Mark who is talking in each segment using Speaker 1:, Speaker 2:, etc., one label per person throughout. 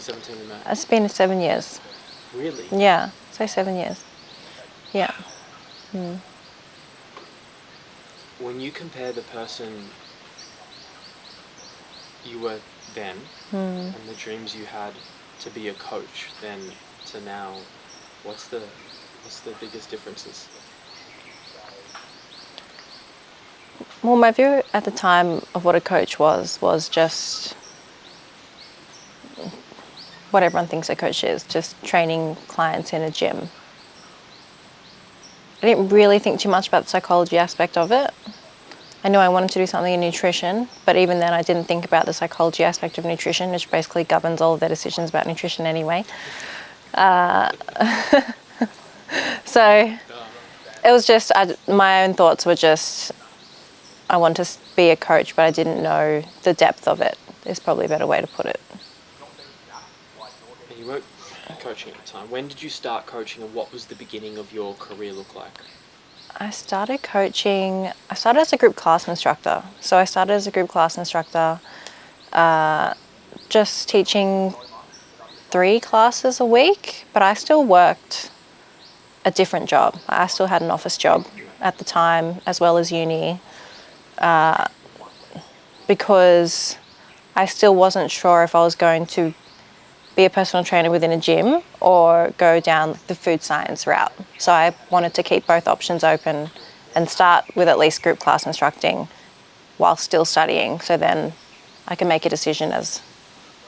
Speaker 1: 17 you met?
Speaker 2: It's been 7 years.
Speaker 1: Really?
Speaker 2: Yeah, say 7 years. Yeah.
Speaker 1: When you compare the person you were then and the dreams you had to be a coach then to now, what's the biggest differences?
Speaker 2: Well, my view at the time of what a coach was just what everyone thinks a coach is, just training clients in a gym. I didn't really think too much about the psychology aspect of it. I knew I wanted to do something in nutrition, but even then I didn't think about the psychology aspect of nutrition, which basically governs all of their decisions about nutrition anyway. So it was just, my own thoughts were just, I want to be a coach, but I didn't know the depth of it, is probably a better way to put it.
Speaker 1: And you weren't coaching at the time. When did you start coaching, and what was the beginning of your career look like?
Speaker 2: I started as a group class instructor. So I started as a group class instructor, just teaching 3 classes a week, but I still worked a different job. I still had an office job at the time, as well as uni, because I still wasn't sure if I was going to be a personal trainer within a gym or go down the food science route. So I wanted to keep both options open and start with at least group class instructing while still studying, so then I can make a decision as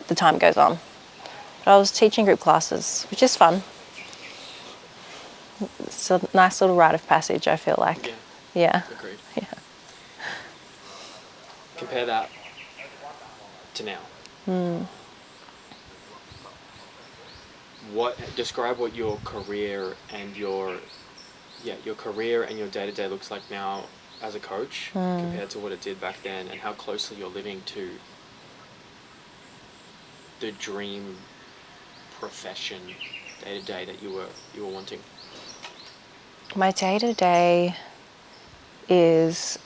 Speaker 2: the time goes on. But I was teaching group classes, which is fun. It's a nice little rite of passage, I feel like. Yeah.
Speaker 1: Agreed.
Speaker 2: Yeah.
Speaker 1: Compare that to now. Describe what your career and your day-to-day looks like now as a coach compared to what it did back then, and how closely you're living to the dream profession day-to-day that you were wanting.
Speaker 2: My day-to-day is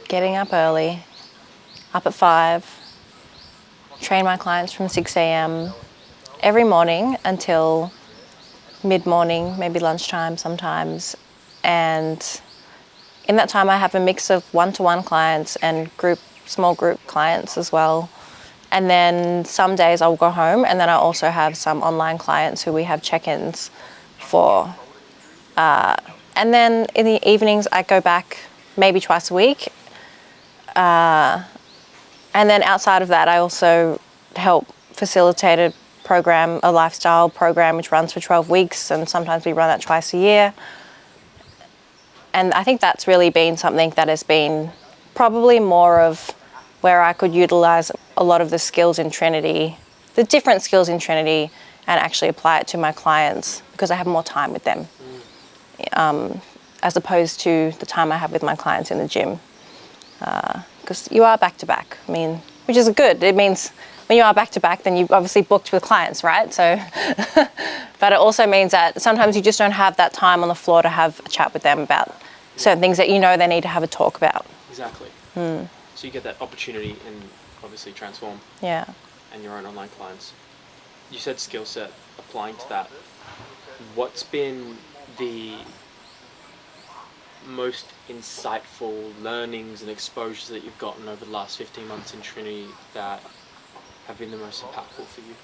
Speaker 2: getting up early, up at 5, train my clients from 6 a.m. every morning until mid-morning, maybe lunchtime sometimes. And in that time I have a mix of one-to-one clients and small group clients as well. And then some days I'll go home, and then I also have some online clients who we have check-ins for. And then in the evenings I go back maybe twice a week. And then outside of that, I also help facilitate a lifestyle program which runs for 12 weeks, and sometimes we run that twice a year. And I think that's really been something that has been probably more of where I could utilize a lot of the skills in Trinity, the different skills in Trinity, and actually apply it to my clients because I have more time with them, as opposed to the time I have with my clients in the gym. Because you are back to back, which is good. It means when you are back to back, then you've obviously booked with clients, right? So, but it also means that sometimes you just don't have that time on the floor to have a chat with them about certain things that you know they need to have a talk about.
Speaker 1: Exactly. So you get that opportunity and obviously transform.
Speaker 2: Yeah.
Speaker 1: And your own online clients. You said skill set, applying to that. What's been the most insightful learnings and exposures that you've gotten over the last 15 months in Trinity that have been the most impactful for you?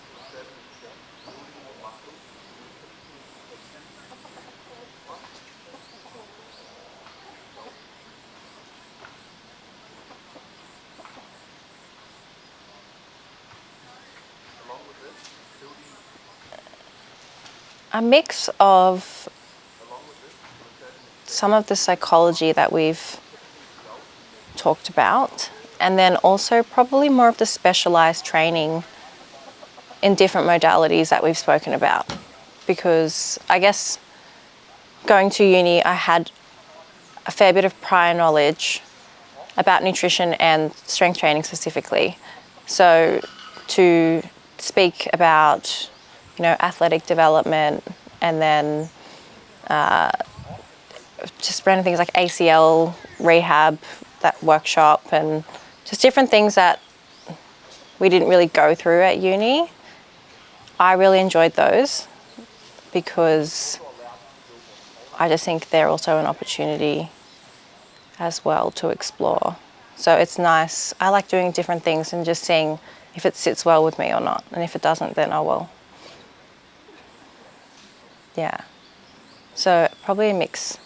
Speaker 2: A mix of some of the psychology that we've talked about, and then also probably more of the specialized training in different modalities that we've spoken about. Because I guess going to uni, I had a fair bit of prior knowledge about nutrition and strength training specifically. So to speak about, athletic development, and then just random things like ACL rehab, that workshop, and just different things that we didn't really go through at uni. I really enjoyed those because I just think they're also an opportunity as well to explore. So it's nice. I like doing different things and just seeing if it sits well with me or not. And if it doesn't, then oh well. Yeah. So probably a mix.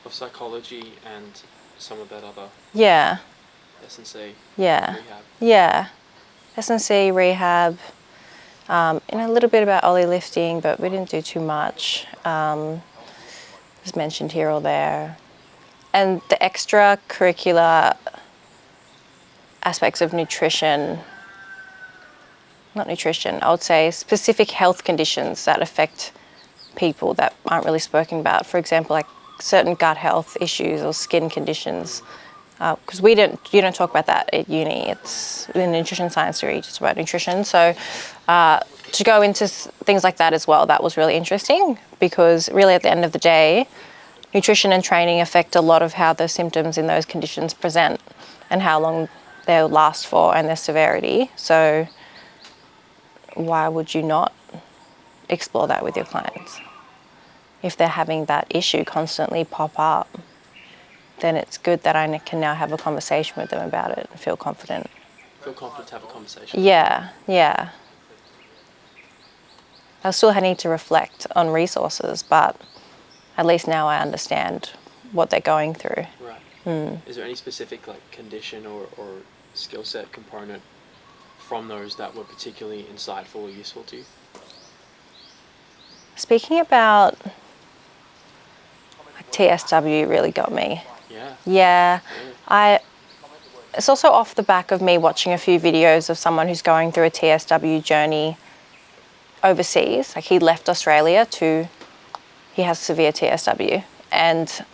Speaker 1: Of psychology and some of that other
Speaker 2: Yeah.
Speaker 1: S&C
Speaker 2: Yeah.
Speaker 1: rehab.
Speaker 2: Yeah. S&C, rehab, and a little bit about Ollie lifting, but we didn't do too much. Was mentioned here or there. And the extracurricular aspects of nutrition, not nutrition, I would say specific health conditions that affect people that aren't really spoken about. For example, like certain gut health issues or skin conditions. Because you don't talk about that at uni. It's in nutrition science degree, just about nutrition. So to go into things like that as well, that was really interesting because really at the end of the day, nutrition and training affect a lot of how the symptoms in those conditions present and how long they'll last for and their severity. So why would you not explore that with your clients? If they're having that issue constantly pop up, then it's good that I can now have a conversation with them about it and feel confident.
Speaker 1: Feel confident to have a conversation.
Speaker 2: Yeah, yeah. I still need to reflect on resources, but at least now I understand what they're going through.
Speaker 1: Right. Is there any specific like condition or skill set component from those that were particularly insightful or useful to you?
Speaker 2: Speaking about like, TSW really got me.
Speaker 1: Yeah.
Speaker 2: Yeah.
Speaker 1: Really?
Speaker 2: It's also off the back of me watching a few videos of someone who's going through a TSW journey overseas. Like he left Australia he has severe TSW, and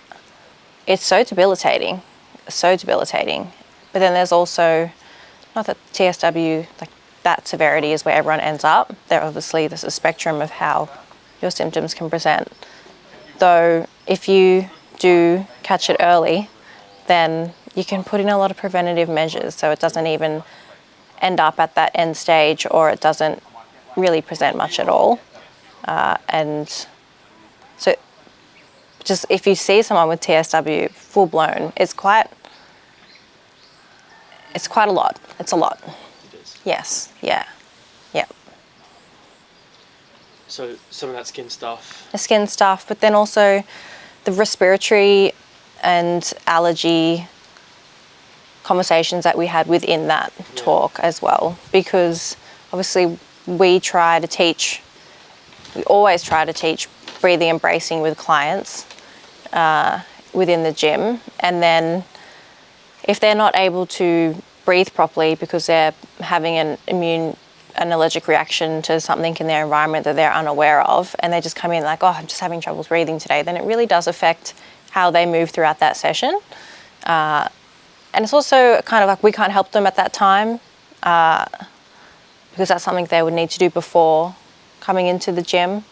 Speaker 2: it's so debilitating. But then there's also, not that TSW, like that severity is where everyone ends up. There's a spectrum of how your symptoms can present. Though if you do catch it early, then you can put in a lot of preventative measures so it doesn't even end up at that end stage or it doesn't really present much at all. And so just if you see someone with TSW full blown, it's quite a lot. It's a lot.
Speaker 1: It is.
Speaker 2: Yes. Yeah. Yeah.
Speaker 1: So some of that skin stuff.
Speaker 2: The skin stuff, but then also the respiratory and allergy conversations that we had within that talk as well, because obviously we always try to teach breathing and bracing with clients within the gym, and then if they're not able to breathe properly because they're having an allergic reaction to something in their environment that they're unaware of, and they just come in like, oh, I'm just having trouble breathing today, then it really does affect how they move throughout that session. And it's also kind of like we can't help them at that time because that's something they would need to do before coming into the gym.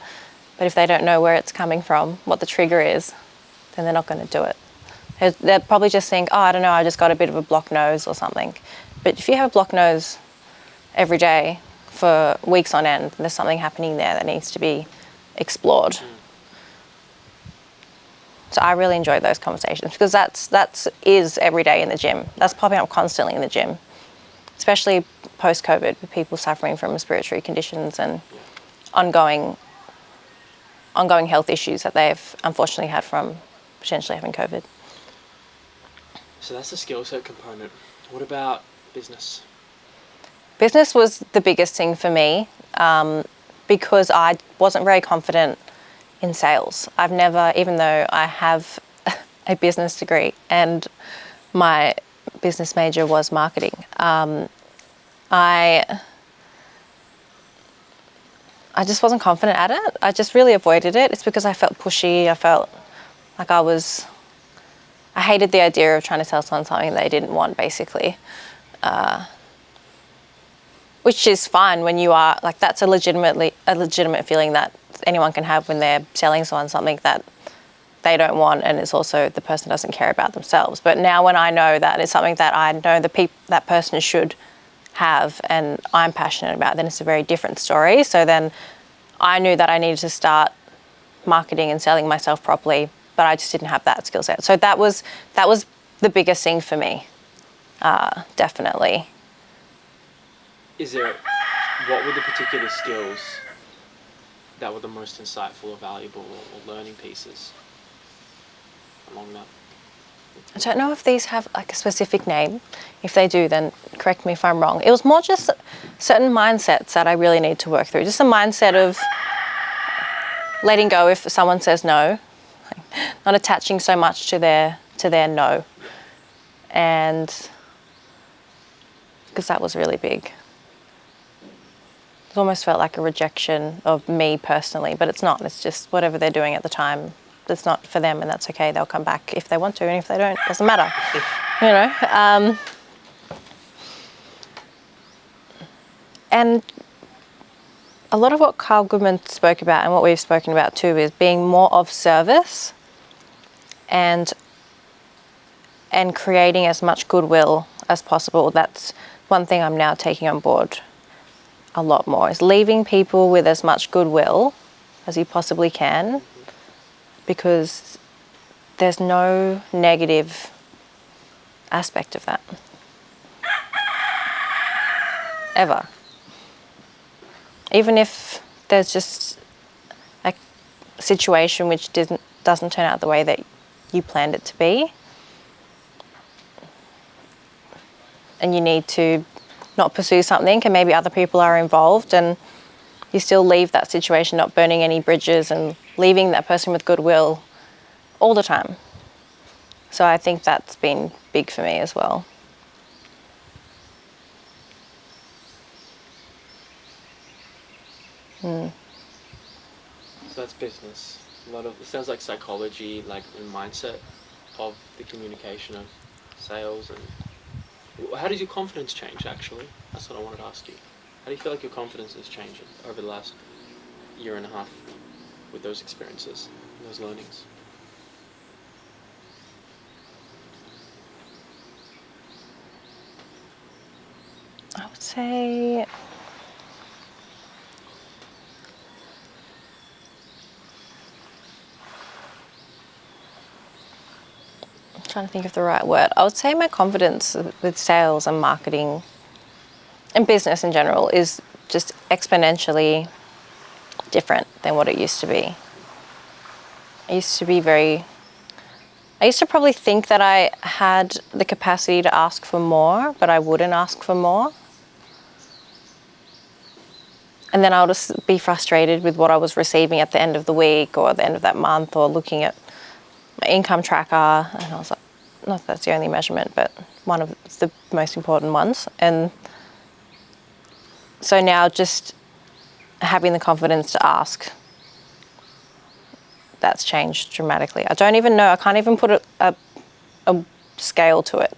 Speaker 2: But if they don't know where it's coming from, what the trigger is, then they're not going to do it. They'll probably just think, oh, I don't know, I just got a bit of a blocked nose or something. But if you have a blocked nose every day for weeks on end, there's something happening there that needs to be explored. So I really enjoy those conversations because that's every day in the gym. That's popping up constantly in the gym, especially post-COVID with people suffering from respiratory conditions and ongoing health issues that they've unfortunately had from potentially having COVID.
Speaker 1: So that's the skill set component. What about business?
Speaker 2: Business was the biggest thing for me because I wasn't very confident in sales. I've never, even though I have a business degree and my business major was marketing, I just wasn't confident at it. I just really avoided it. It's because I felt pushy. I felt like I hated the idea of trying to sell someone something they didn't want, basically. Which is fine when you are, like, that's a legitimate feeling that anyone can have when they're selling someone something that they don't want, and it's also the person doesn't care about themselves. But now when I know that it's something that I know that person should have and I'm passionate about, then it's a very different story. So then I knew that I needed to start marketing and selling myself properly, but I just didn't have that skill set. So that was the biggest thing for me, definitely.
Speaker 1: What were the particular skills that were the most insightful or valuable or learning pieces along that?
Speaker 2: I don't know if these have like a specific name. If they do, then correct me if I'm wrong. It was more just certain mindsets that I really need to work through. Just a mindset of letting go if someone says no, not attaching so much to their no. And because that was really big. It almost felt like a rejection of me personally, but it's not. It's just whatever they're doing at the time. It's not for them, and that's okay. They'll come back if they want to, and if they don't, it doesn't matter. You know. And a lot of what Carl Goodman spoke about, and what we've spoken about too, is being more of service, and creating as much goodwill as possible. That's one thing I'm now taking on board a lot more, is leaving people with as much goodwill as you possibly can, because there's no negative aspect of that. Ever. Even if there's just a situation which doesn't turn out the way that you planned it to be, and you need to not pursue something, and maybe other people are involved, and you still leave that situation, not burning any bridges and leaving that person with goodwill all the time. So I think that's been big for me as well.
Speaker 1: So that's business. It sounds like psychology, like the mindset of the communication of sales. And how does your confidence change, actually? That's what I wanted to ask you. How do you feel like your confidence is changing over the last year and a half with those experiences, those learnings?
Speaker 2: I would say I'm trying to think of the right word. I would say my confidence with sales and marketing and business in general is just exponentially different than what it used to be. I used to probably think that I had the capacity to ask for more, but I wouldn't ask for more. And then I'll just be frustrated with what I was receiving at the end of the week or at the end of that month, or looking at my income tracker. And I was like, not that that's the only measurement, but one of the most important ones. And so now just having the confidence to ask, that's changed dramatically. I don't even know, I can't even put a scale to it,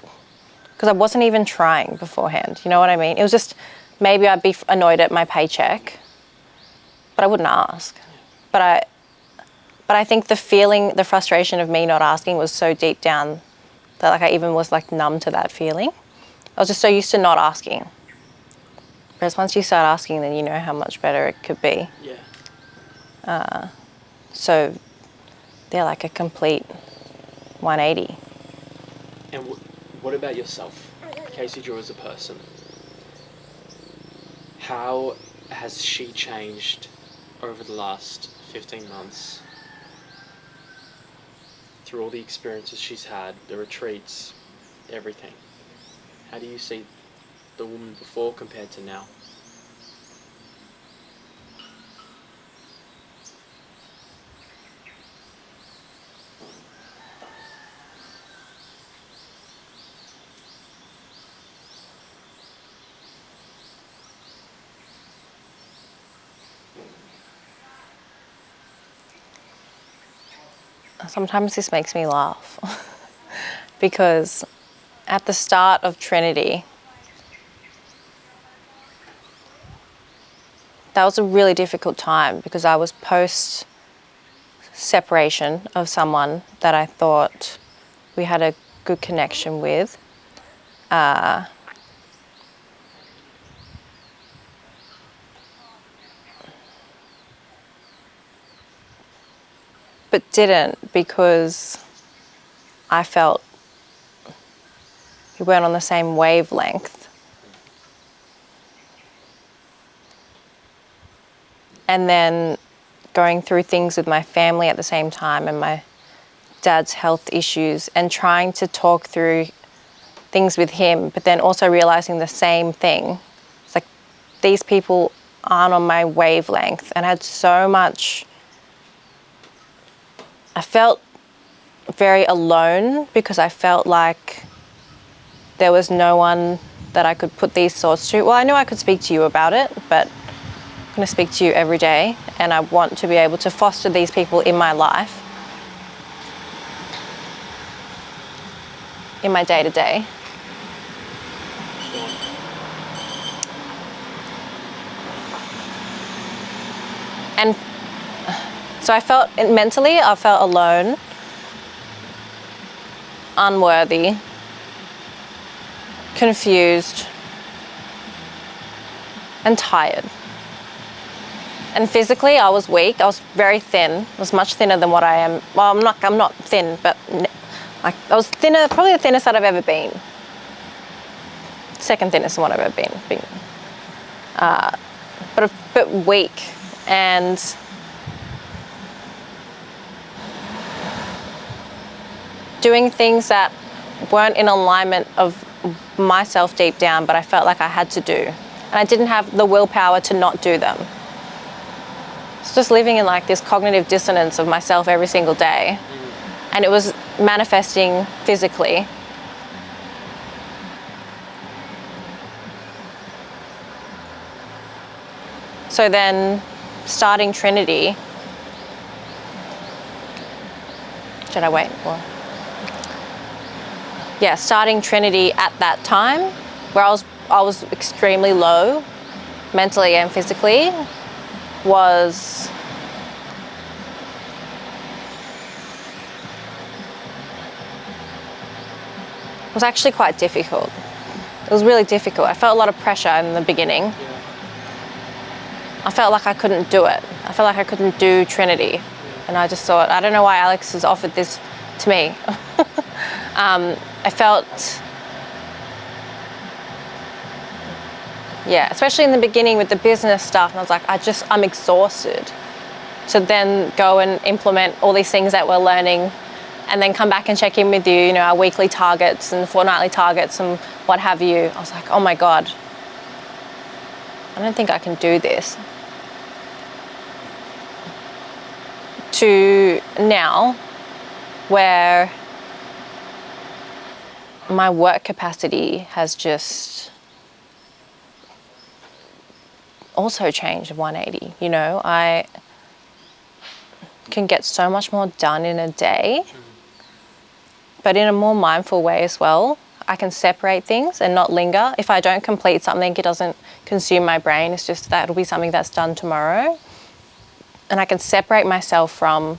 Speaker 2: because I wasn't even trying beforehand. You know what I mean? It was just, maybe I'd be annoyed at my paycheck, but I wouldn't ask. But I think the frustration of me not asking was so deep down that like I even was like numb to that feeling. I was just so used to not asking. Whereas once you start asking, then you know how much better it could be.
Speaker 1: Yeah.
Speaker 2: So they're like a complete 180.
Speaker 1: And what about yourself, Casey Drew, as a person? How has she changed over the last 15 months through all the experiences she's had, the retreats, everything? How do you see the woman before compared to now?
Speaker 2: Sometimes this makes me laugh because at the start of Trinity, that was a really difficult time, because I was post separation of someone that I thought we had a good connection with. but didn't, because I felt we weren't on the same wavelength. And then going through things with my family at the same time, and my dad's health issues, and trying to talk through things with him, but then also realizing the same thing. It's like, these people aren't on my wavelength. And I had so much, I felt very alone, because I felt like there was no one that I could put these thoughts to. Well, I knew I could speak to you about it, but I'm going to speak to you every day, and I want to be able to foster these people in my life, in my day-to-day. And so I felt, mentally, I felt alone, unworthy, confused, and tired. And physically, I was weak. I was very thin. I was much thinner than what I am. Well, I'm not thin, but I was thinner, probably the thinnest that I've ever been. Second thinnest than what I've ever been. But a bit weak, and doing things that weren't in alignment of myself deep down, but I felt like I had to do. And I didn't have the willpower to not do them. It's just living in like this cognitive dissonance of myself every single day. And it was manifesting physically. So then, starting Trinity, should I wait? Starting Trinity at that time, where I was extremely low, mentally and physically, was actually quite difficult. It was really difficult. I felt a lot of pressure in the beginning.
Speaker 1: Yeah.
Speaker 2: I felt like I couldn't do it. I felt like I couldn't do Trinity. Yeah. And I just thought, I don't know why Alex has offered this to me. I felt, especially in the beginning with the business stuff, and I was like, I'm exhausted. To then go and implement all these things that we're learning, and then come back and check in with you, our weekly targets and fortnightly targets and what have you. I was like, oh my God, I don't think I can do this. To now, where my work capacity has just also changed 180. I can get so much more done in a day, but in a more mindful way as well. I can separate things and not linger. If I don't complete something, it doesn't consume my brain. It's just that it'll be something that's done tomorrow. And I can separate myself from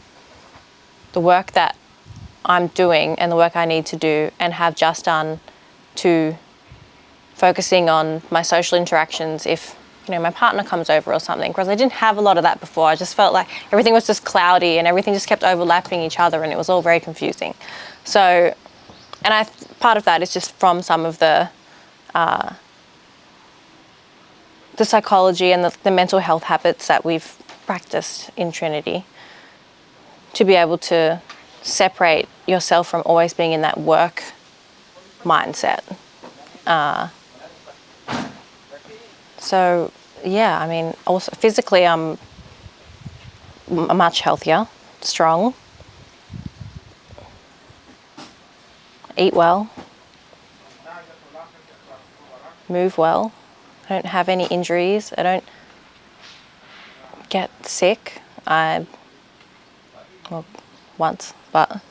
Speaker 2: the work that I'm doing and the work I need to do and have just done, to focusing on my social interactions if, my partner comes over or something. Because I didn't have a lot of that before. I just felt like everything was just cloudy and everything just kept overlapping each other, and it was all very confusing. So, and part of that is just from some of the psychology and the mental health habits that we've practiced in Trinity, to be able to separate yourself from always being in that work mindset. So also physically I'm much healthier, strong, eat well, move well. I don't have any injuries. I don't get sick. Once, but.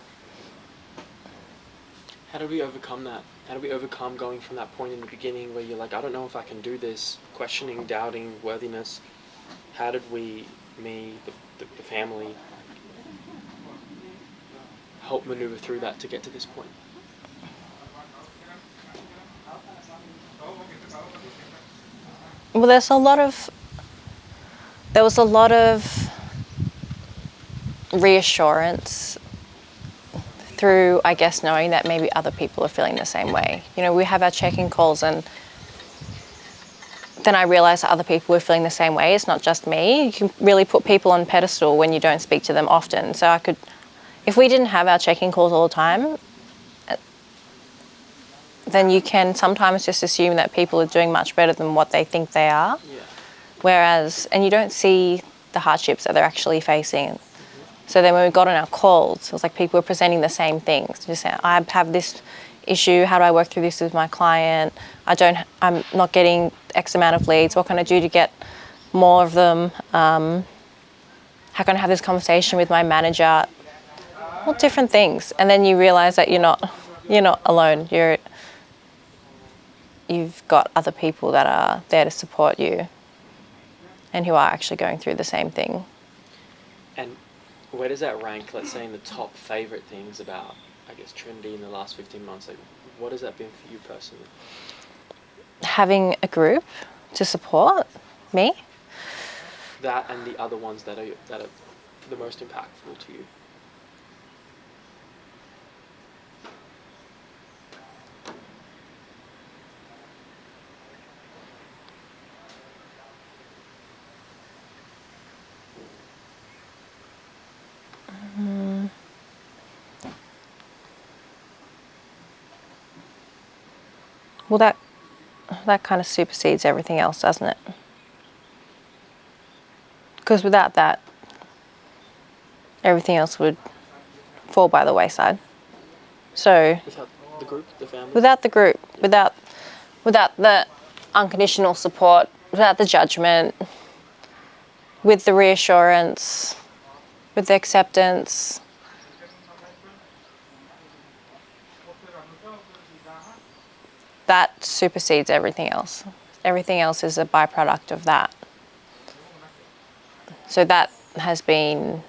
Speaker 1: How do we overcome that? How do we overcome going from that point in the beginning where you're like, I don't know if I can do this, questioning, doubting, worthiness? How did the family, help maneuver through that to get to this point?
Speaker 2: Well, there was a lot of reassurance through, I guess, knowing that maybe other people are feeling the same way. You know, we have our check-in calls, and then I realised that other people were feeling the same way. It's not just me. You can really put people on pedestal when you don't speak to them often. So I could, if we didn't have our check-in calls all the time, then you can sometimes just assume that people are doing much better than what they think they are.
Speaker 1: Yeah.
Speaker 2: Whereas, and you don't see the hardships that they're actually facing. So then when we got on our calls, it was like people were presenting the same things. Just saying, I have this issue, how do I work through this with my client? I'm not getting X amount of leads. What can I do to get more of them? How can I have this conversation with my manager? All different things. And then you realize that you're not alone. You've got other people that are there to support you and who are actually going through the same thing.
Speaker 1: And where does that rank, let's say, in the top favourite things about, I guess, Trinity in the last 15 months? Like, what has that been for you personally?
Speaker 2: Having a group to support me.
Speaker 1: That and the other ones that are the most impactful to you.
Speaker 2: Well, that kind of supersedes everything else, doesn't it? Because without that, everything else would fall by the wayside. So
Speaker 1: Without the group, the family?
Speaker 2: without the group, without the unconditional support, without the judgment, with the reassurance, with the acceptance, that supersedes everything else. Everything else is a byproduct of that. So that has been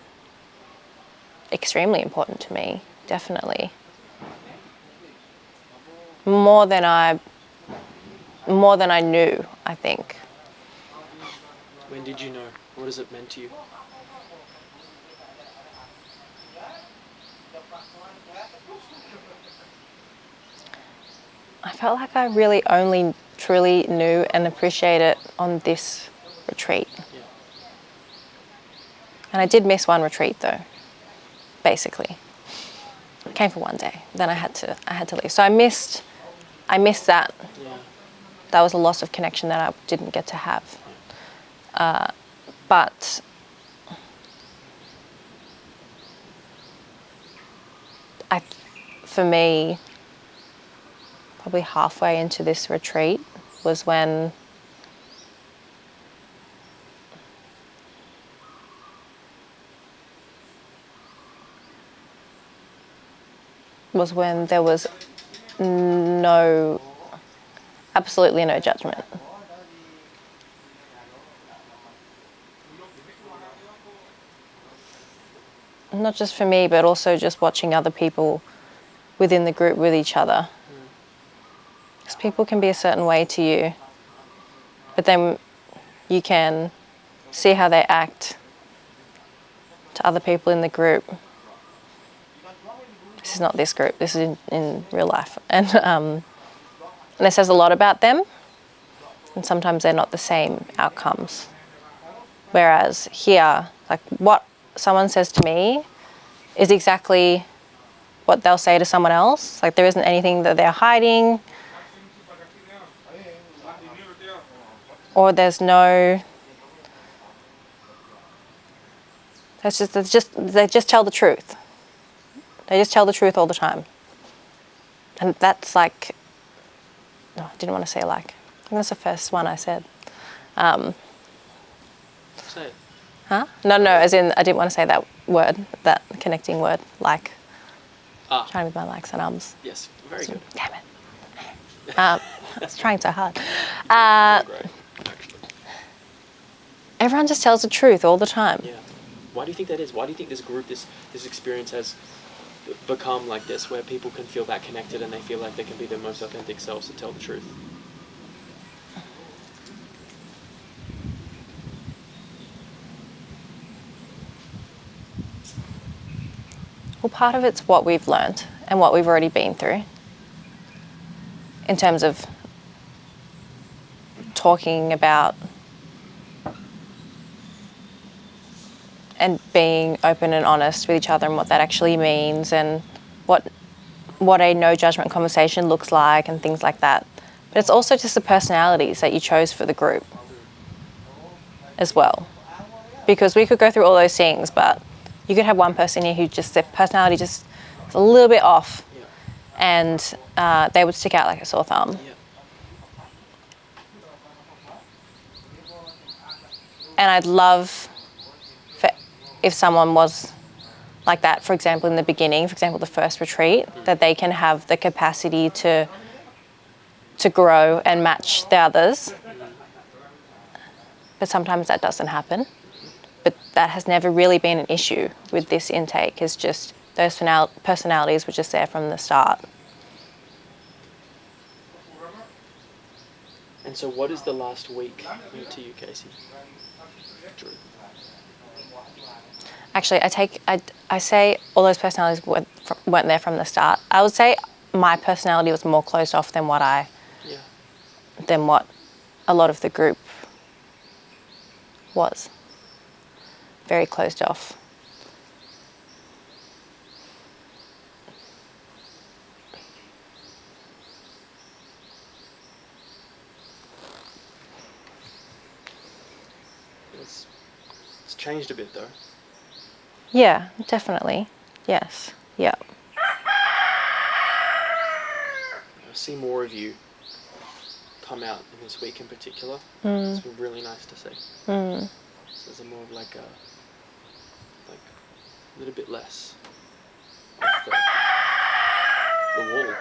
Speaker 2: extremely important to me, definitely. More than I knew, I think.
Speaker 1: When did you know? What has it meant to you?
Speaker 2: I felt like I really only truly knew and appreciated it on this retreat.
Speaker 1: Yeah.
Speaker 2: And I did miss one retreat though, basically. I came for one day, then I had to leave. So I missed that.
Speaker 1: Yeah.
Speaker 2: That was a loss of connection that I didn't get to have. But for me, probably halfway into this retreat was when there was absolutely no judgment. Not just for me, but also just watching other people within the group with each other. Because people can be a certain way to you, but then you can see how they act to other people in the group. This is not this group, this is in real life. And it says a lot about them, and sometimes they're not the same outcomes. Whereas here, like what someone says to me is exactly what they'll say to someone else. Like there isn't anything that they're hiding, or they just tell the truth. They just tell the truth all the time. And that's like, no, I didn't want to say like. I think that's the first one I said.
Speaker 1: Say it.
Speaker 2: Huh? No, as in I didn't want to say that word, that connecting word, like. Trying with my likes and ums.
Speaker 1: Yes, very good.
Speaker 2: Damn it. I was trying so hard.
Speaker 1: Great, actually.
Speaker 2: Everyone just tells the truth all the time.
Speaker 1: Yeah. Why do you think that is? Why do you think this group, this experience has become like this, where people can feel that connected and they feel like they can be their most authentic selves to tell the truth?
Speaker 2: Well, part of it's what we've learned and what we've already been through in terms of talking about and being open and honest with each other and what that actually means and what a no judgment conversation looks like and things like that. But it's also just the personalities that you chose for the group as well. Because we could go through all those things, but you could have one person here who just, their personality just is a little bit off,
Speaker 1: Yeah.
Speaker 2: and they would stick out like a sore thumb.
Speaker 1: Yeah.
Speaker 2: And I'd love for if someone was like that, for example, in the beginning, for example, the first retreat, that they can have the capacity to grow and match the others. But sometimes that doesn't happen. But that has never really been an issue with this intake. It's just those personalities were just there from the start.
Speaker 1: And so what is the last week mean to you, Casey? Drew.
Speaker 2: Actually, I say all those personalities weren't there from the start. I would say my personality was more closed off than what
Speaker 1: Yeah.
Speaker 2: a lot of the group was. Very closed off.
Speaker 1: It's changed a bit though.
Speaker 2: Yeah, definitely. Yes. Yep.
Speaker 1: I see more of you come out in this week in particular. It's been really nice to see. So there's more of like a little bit less of the wall, or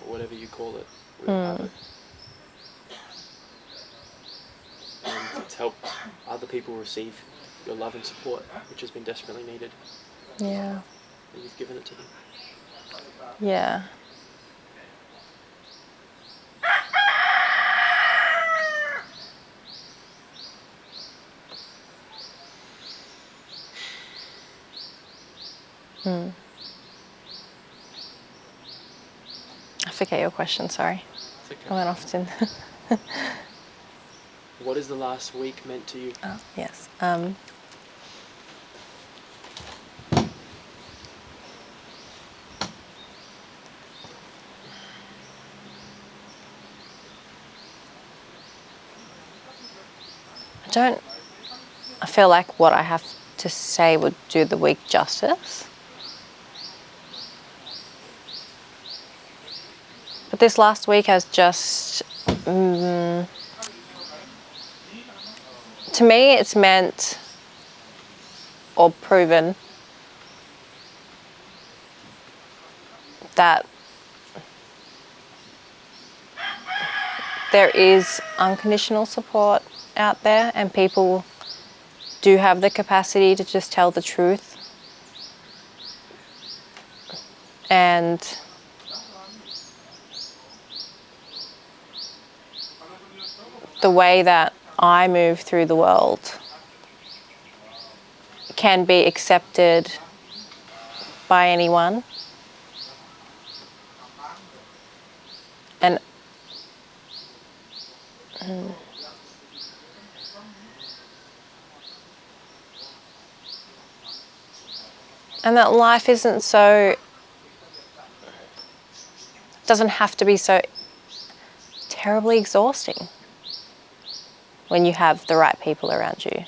Speaker 1: whatever you call it. We don't have it. And it's helped other people receive your love and support, which has been desperately needed.
Speaker 2: Yeah.
Speaker 1: And you've given it to them.
Speaker 2: Yeah. I forget your question, sorry.
Speaker 1: It's okay.
Speaker 2: I went off to...
Speaker 1: What has the last week meant to you?
Speaker 2: Oh, yes. I feel like what I have to say would do the week justice. But this last week has just, to me, it's meant or proven that there is unconditional support out there and people do have the capacity to just tell the truth. And the way that I move through the world can be accepted by anyone. And that life doesn't have to be so terribly exhausting when you have the right people around you.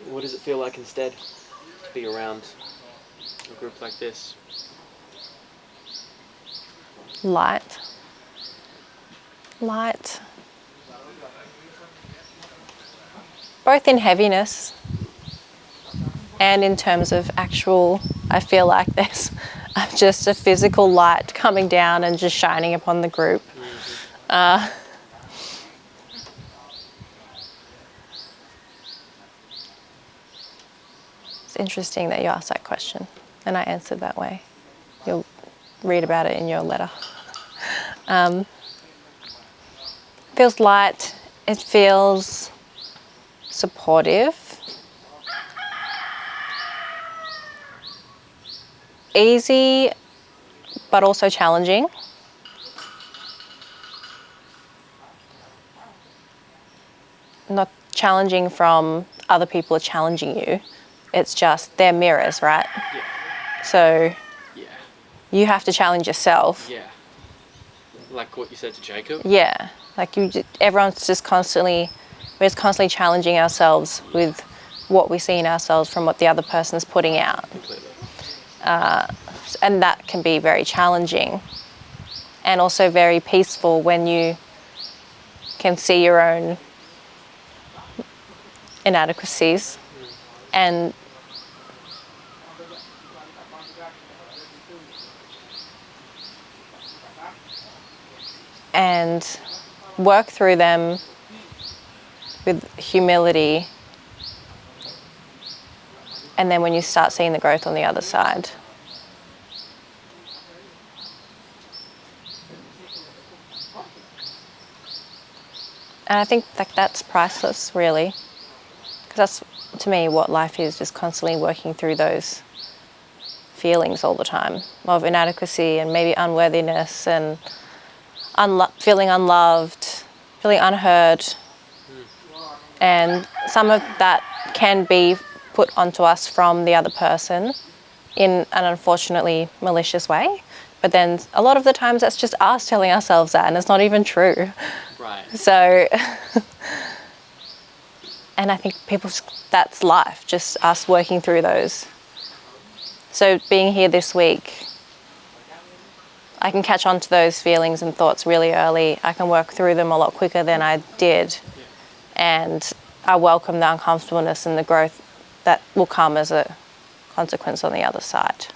Speaker 1: What does it feel like instead to be around a group like this?
Speaker 2: Light. Both in heaviness and in terms of actual, I feel like there's just a physical light coming down and just shining upon the group. It's interesting that you asked that question and I answered that way. You'll read about it in your letter. Feels light, it feels supportive. easy, but also challenging. Not challenging from other people are challenging you. It's just they're mirrors, right?
Speaker 1: Yeah.
Speaker 2: So
Speaker 1: Yeah.
Speaker 2: you have to challenge yourself.
Speaker 1: Yeah. Like what you said to Jacob.
Speaker 2: Yeah. Like everyone's just constantly, we're just constantly challenging ourselves with what we see in ourselves from what the other person's putting out.
Speaker 1: Completely.
Speaker 2: And that can be very challenging and also very peaceful when you can see your own inadequacies and work through them with humility. And then when you start seeing the growth on the other side. And I think that's priceless, really. Because that's, to me, what life is, just constantly working through those feelings all the time of inadequacy and maybe unworthiness and feeling unloved, feeling unheard. And some of that can be put onto us from the other person in an unfortunately malicious way. But then a lot of the times that's just us telling ourselves that, and it's not even true.
Speaker 1: Right.
Speaker 2: So, and I think that's life, just us working through those. So being here this week, I can catch on to those feelings and thoughts really early. I can work through them a lot quicker than I did.
Speaker 1: Yeah.
Speaker 2: And I welcome the uncomfortableness and the growth that will come as a consequence on the other side.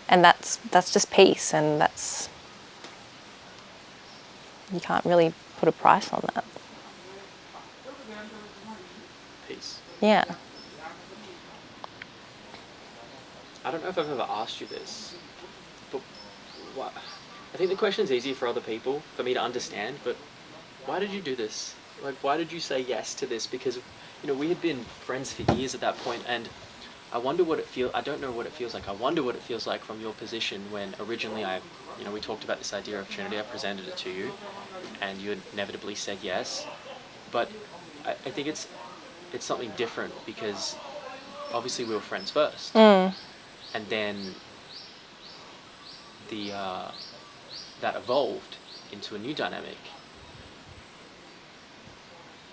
Speaker 2: And that's just peace, and you can't really put a price on that.
Speaker 1: Peace.
Speaker 2: Yeah.
Speaker 1: I don't know if I've ever asked you this, but what? I think the question's easy for other people, for me to understand, but why did you do this? Like, why did you say yes to this? Because, we had been friends for years at that point, and I wonder what I don't know what it feels like. I wonder what it feels like from your position when originally we talked about this idea of Trinity. I presented it to you, and you inevitably said yes. But I think it's something different because obviously we were friends first, and then that evolved into a new dynamic.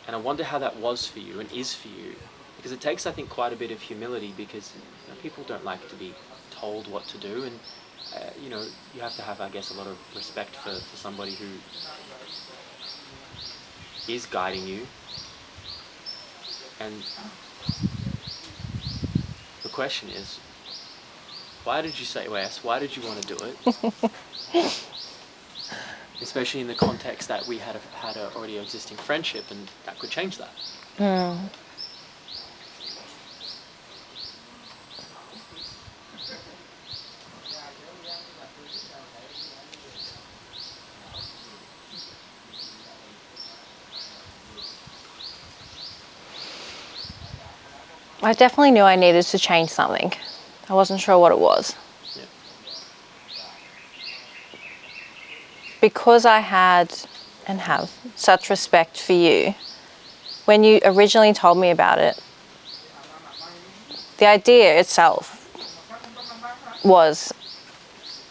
Speaker 1: And I wonder how that was for you and is for you. Because it takes, I think, quite a bit of humility because people don't like to be told what to do. And, you have to have, I guess, a lot of respect for somebody who is guiding you. And the question is, why did you say yes? Why did you want to do it? Especially in the context that we had a already existing friendship, and that could change that.
Speaker 2: I definitely knew I needed to change something. I wasn't sure what it was.
Speaker 1: Yeah.
Speaker 2: Because I had and have such respect for you, when you originally told me about it, the idea itself was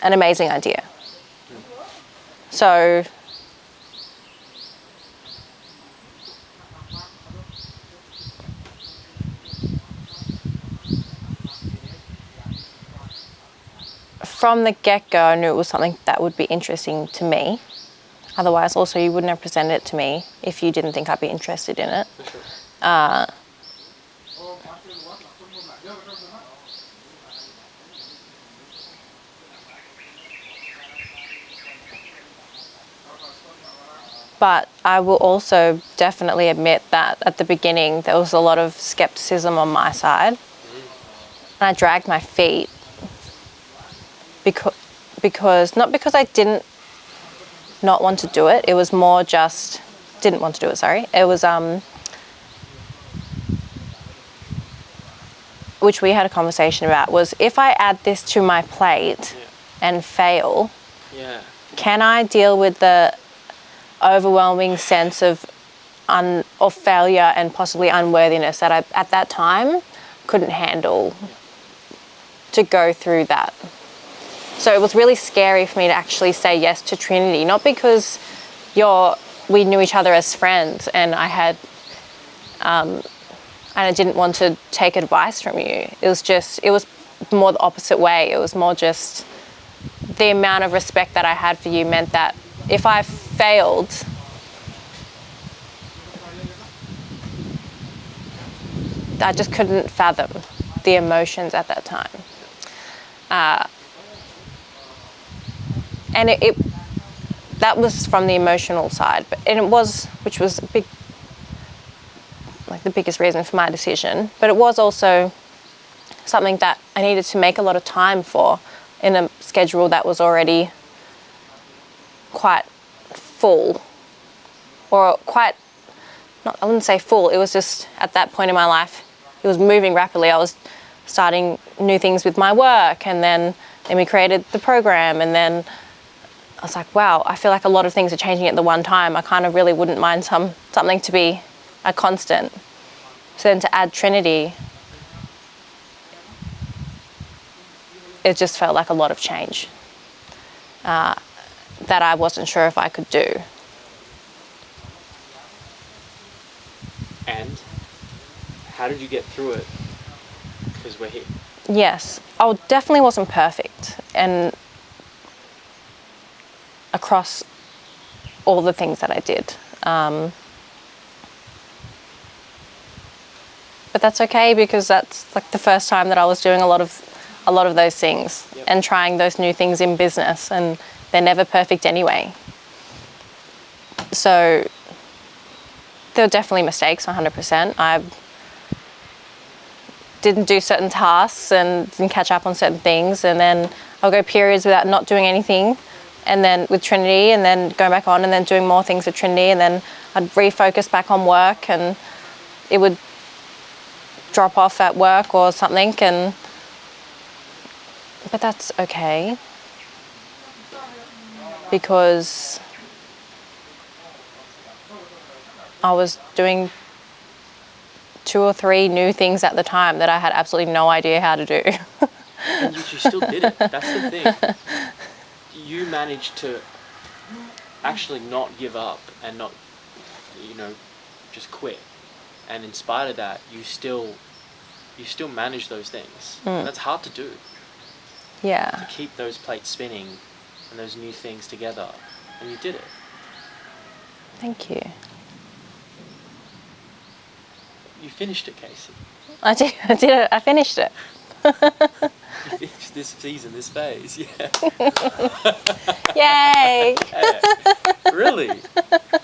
Speaker 2: an amazing idea. So from the get-go, I knew it was something that would be interesting to me. Otherwise, also, you wouldn't have presented it to me if you didn't think I'd be interested in it.
Speaker 1: For sure.
Speaker 2: But I will also definitely admit that at the beginning, there was a lot of skepticism on my side. And I dragged my feet because not because I didn't not want to do it. It was more just didn't want to do it. Sorry, it was which we had a conversation about, was if I add this to my plate and fail, can I deal with the overwhelming sense of failure and possibly unworthiness that I, at that time, couldn't handle to go through that. So it was really scary for me to actually say yes to Trinity, not because we knew each other as friends and I had, and I didn't want to take advice from you. It was more the opposite way. It was more just the amount of respect that I had for you meant that if I failed, I just couldn't fathom the emotions at that time. And that was from the emotional side, which was a big, like the biggest reason for my decision. But it was also something that I needed to make a lot of time for in a schedule that was already quite full, or quite, I wouldn't say full, it was just at that point in my life, it was moving rapidly. I was starting new things with my work, and then we created the program, and then I was like, wow, I feel like a lot of things are changing at the one time. I kind of really wouldn't mind something to be a constant. So then to add Trinity, it just felt like a lot of change that I wasn't sure if I could do.
Speaker 1: And how did you get through it? Because we're here.
Speaker 2: Yes, I definitely wasn't perfect, and across all the things that I did. But that's okay, because that's like the first time that I was doing a lot of those things and trying those new things in business, and they're never perfect anyway. So there were definitely mistakes, 100%. I didn't do certain tasks and didn't catch up on certain things, and then I'll go periods without not doing anything, and then with Trinity, and then going back on and then doing more things with Trinity, and then I'd refocus back on work, and it would drop off at work or something, but that's okay, because I was doing 2 or 3 new things at the time that I had absolutely no idea how to do.
Speaker 1: And you still did it. That's the thing. You managed to actually not give up and not, just quit. And in spite of that, you still manage those things. And that's hard to do.
Speaker 2: Yeah.
Speaker 1: To keep those plates spinning and those new things together. And you did it.
Speaker 2: Thank you.
Speaker 1: You finished it, Casey.
Speaker 2: I did it. I finished it.
Speaker 1: You finished this season, this phase, yeah.
Speaker 2: Yay!
Speaker 1: Yeah. Really?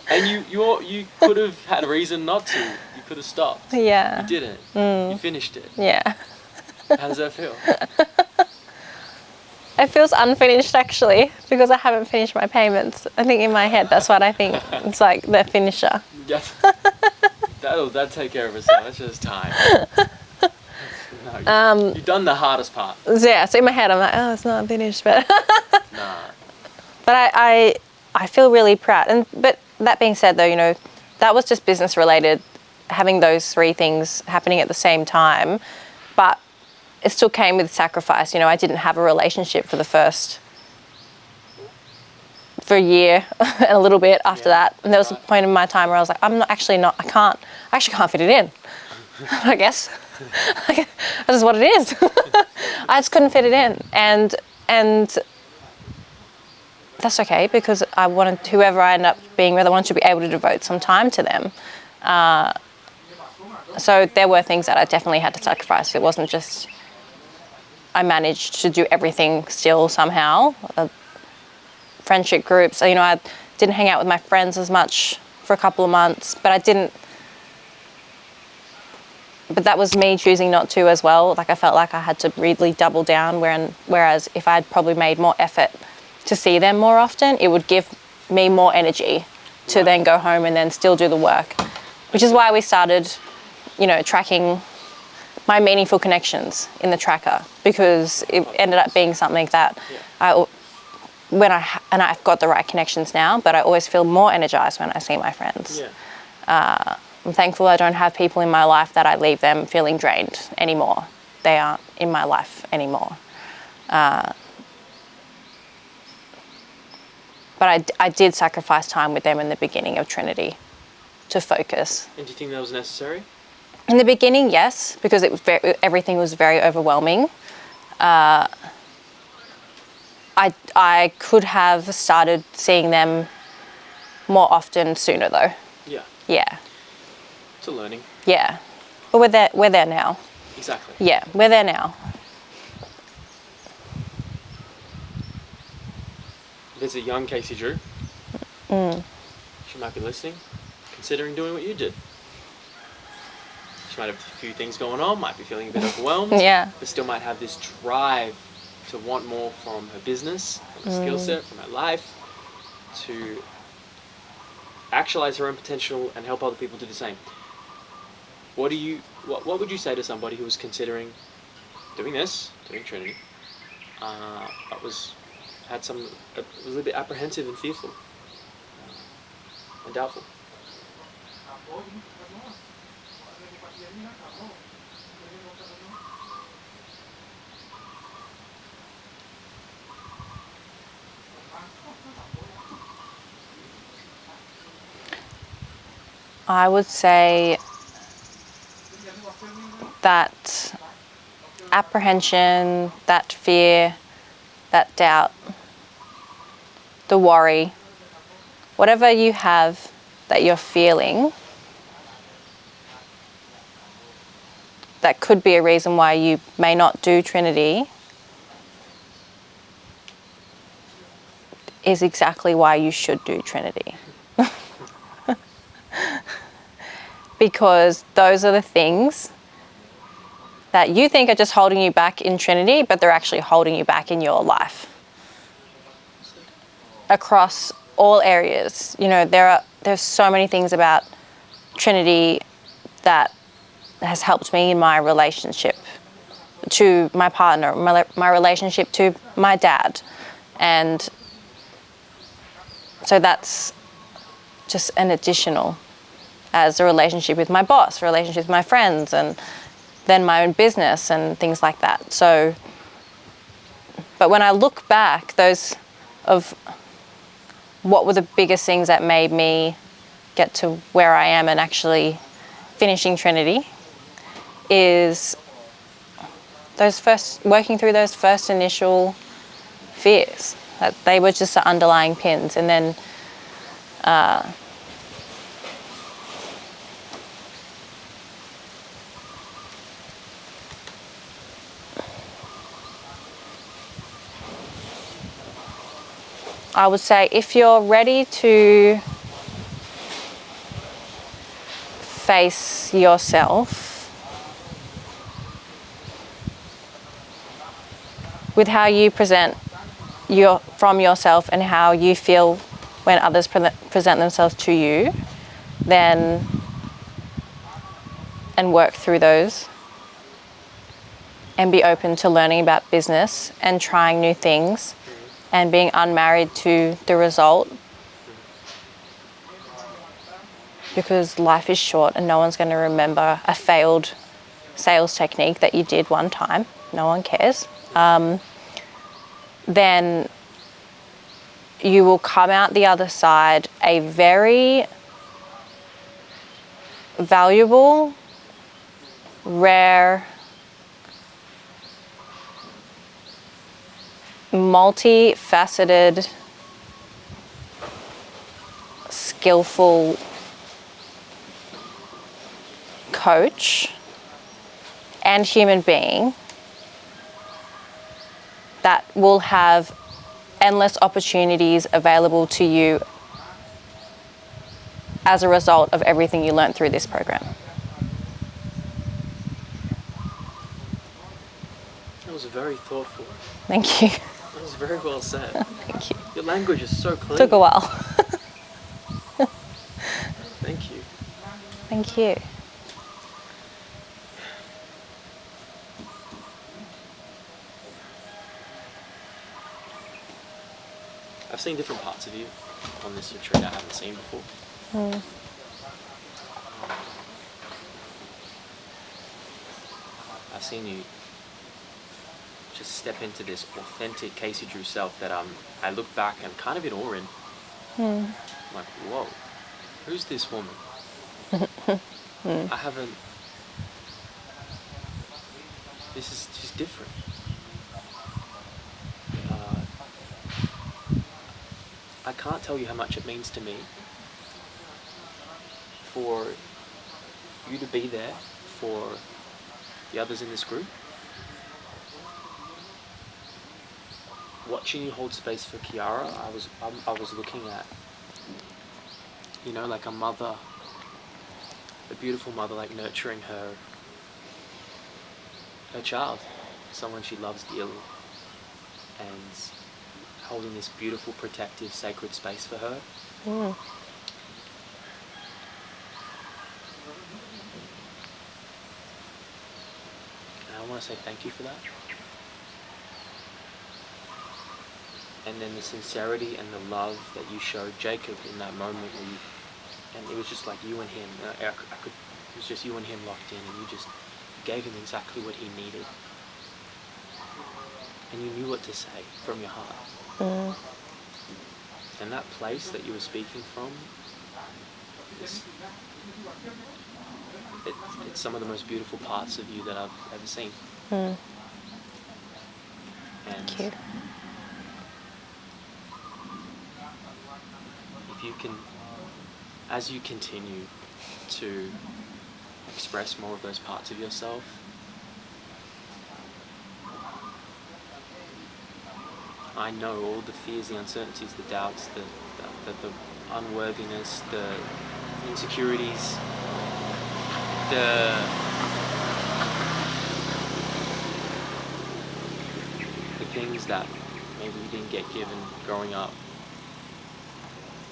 Speaker 1: And you could have had a reason not to. You could have stopped.
Speaker 2: Yeah.
Speaker 1: You didn't. You finished it.
Speaker 2: Yeah.
Speaker 1: How does that feel?
Speaker 2: It feels unfinished, actually, because I haven't finished my payments. I think in my head that's what I think. It's like the finisher.
Speaker 1: Yes. That'll take care of itself. That's just time. No, you've done the hardest part.
Speaker 2: Yeah, so in my head I'm like, oh, it's not finished, but
Speaker 1: Nah.
Speaker 2: But I feel really proud. But that being said, though, that was just business related, having those 3 things happening at the same time. But it still came with sacrifice. I didn't have a relationship for a year and a little bit after that. And there was a point in my time where I was like, I actually can't fit it in, I guess. That is what it is. I just couldn't fit it in. And that's okay, because I wanted, whoever I end up being with, I wanted to be able to devote some time to them. So there were things that I definitely had to sacrifice. It wasn't just, I managed to do everything still somehow. Friendship groups, I didn't hang out with my friends as much for a couple of months, but that was me choosing not to as well. Like, I felt like I had to really double down, whereas if I'd probably made more effort to see them more often, it would give me more energy to then go home and then still do the work, which is why we started, tracking my meaningful connections in the tracker, because it ended up being something that I've got the right connections now, but I always feel more energized when I see my friends.
Speaker 1: Yeah.
Speaker 2: I'm thankful I don't have people in my life that I leave them feeling drained anymore. They aren't in my life anymore. But I did sacrifice time with them in the beginning of Trinity to focus.
Speaker 1: And do you think that was necessary?
Speaker 2: In the beginning, yes, because everything was very overwhelming. I could have started seeing them more often sooner, though.
Speaker 1: Yeah.
Speaker 2: Yeah.
Speaker 1: It's a learning.
Speaker 2: Yeah. But we're there now.
Speaker 1: Exactly.
Speaker 2: Yeah, we're there now.
Speaker 1: There's a young Casey Drew. She might be listening, considering doing what you did. She might have a few things going on, might be feeling a bit overwhelmed.
Speaker 2: Yeah.
Speaker 1: But still might have this drive to want more from her business, from her skill set, from her life, to actualize her own potential and help other people do the same. What would you say to somebody who was considering doing Trinity, but was a little bit apprehensive and fearful and doubtful?
Speaker 2: I would say that apprehension, that fear, that doubt, the worry, whatever you have that you're feeling, that could be a reason why you may not do Trinity, is exactly why you should do Trinity. Because those are the things that you think are just holding you back in Trinity, but they're actually holding you back in your life. Across all areas. You know, there's so many things about Trinity that has helped me in my relationship to my partner, my relationship to my dad. And so that's just an additional, as a relationship with my boss, relationship with my friends, and then my own business and things like that. So, but when I look back, those of what were the biggest things that made me get to where I am and actually finishing Trinity is working through those first initial fears. That they were just the underlying pins, and then I would say if you're ready to face yourself with how you present from yourself and how you feel when others present themselves to you, then and work through those and be open to learning about business and trying new things and being unmarried to the result, because life is short and no one's going to remember a failed sales technique that you did one time. No one cares. Then you will come out the other side a very valuable, rare, multifaceted, skillful coach and human being that will have endless opportunities available to you as a result of everything you learned through this program.
Speaker 1: That was very thoughtful.
Speaker 2: Thank you.
Speaker 1: That was very well said.
Speaker 2: Thank you.
Speaker 1: Your language is so clean.
Speaker 2: Took a while.
Speaker 1: Thank you.
Speaker 2: Thank you.
Speaker 1: I've seen different parts of you on this retreat I haven't seen before. I've seen you just step into this authentic Casey Drew self that I look back and kind of in awe in. I'm like, whoa, who's this woman? I haven't. She's different. I can't tell you how much it means to me for you to be there for the others in this group. Watching you hold space for Kiara, I was looking at, like a mother, a beautiful mother, like nurturing her child, someone she loves dearly, and holding this beautiful, protective, sacred space for her. And I want to say thank you for that. And then the sincerity and the love that you showed Jacob in that moment and it was just like you and him. It was just you and him locked in, and you just gave him exactly what he needed. And you knew what to say from your heart. And that place that you were speaking from, it's some of the most beautiful parts of you that I've ever seen. And
Speaker 2: Thank you.
Speaker 1: if you can, as you continue to express more of those parts of yourself, I know all the fears, the uncertainties, the doubts, the unworthiness, the insecurities, the things that maybe we didn't get given growing up.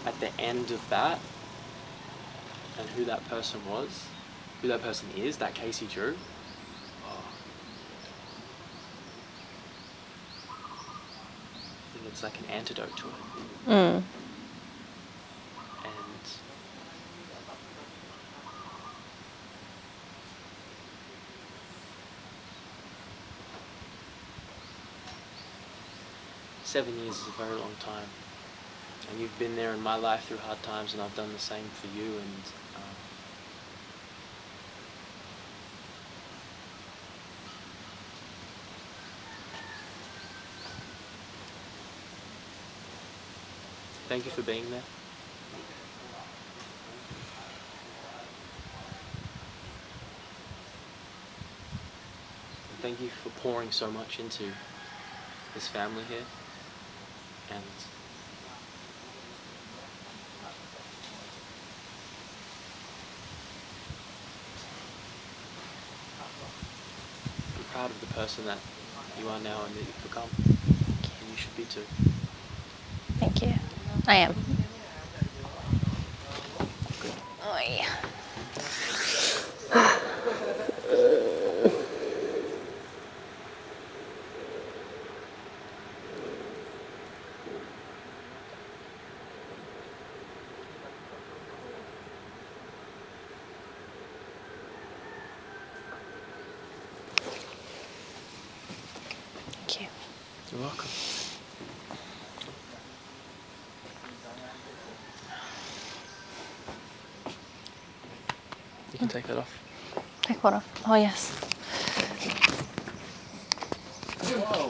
Speaker 1: At the end of that, and who that person was, who that person is, that Casey Drew, I think it's like an antidote to it. And seven years is a very long time. And you've been there in my life through hard times, and I've done the same for you. And thank you for being there. And thank you for pouring so much into this family here. And I'm proud of the person that you are now and that you've become. And you should be too.
Speaker 2: Thank you. I am. Oh, yeah. Thank you.
Speaker 1: You're welcome. You can take that off.
Speaker 2: Take what off? Oh, yes.
Speaker 1: Whoa.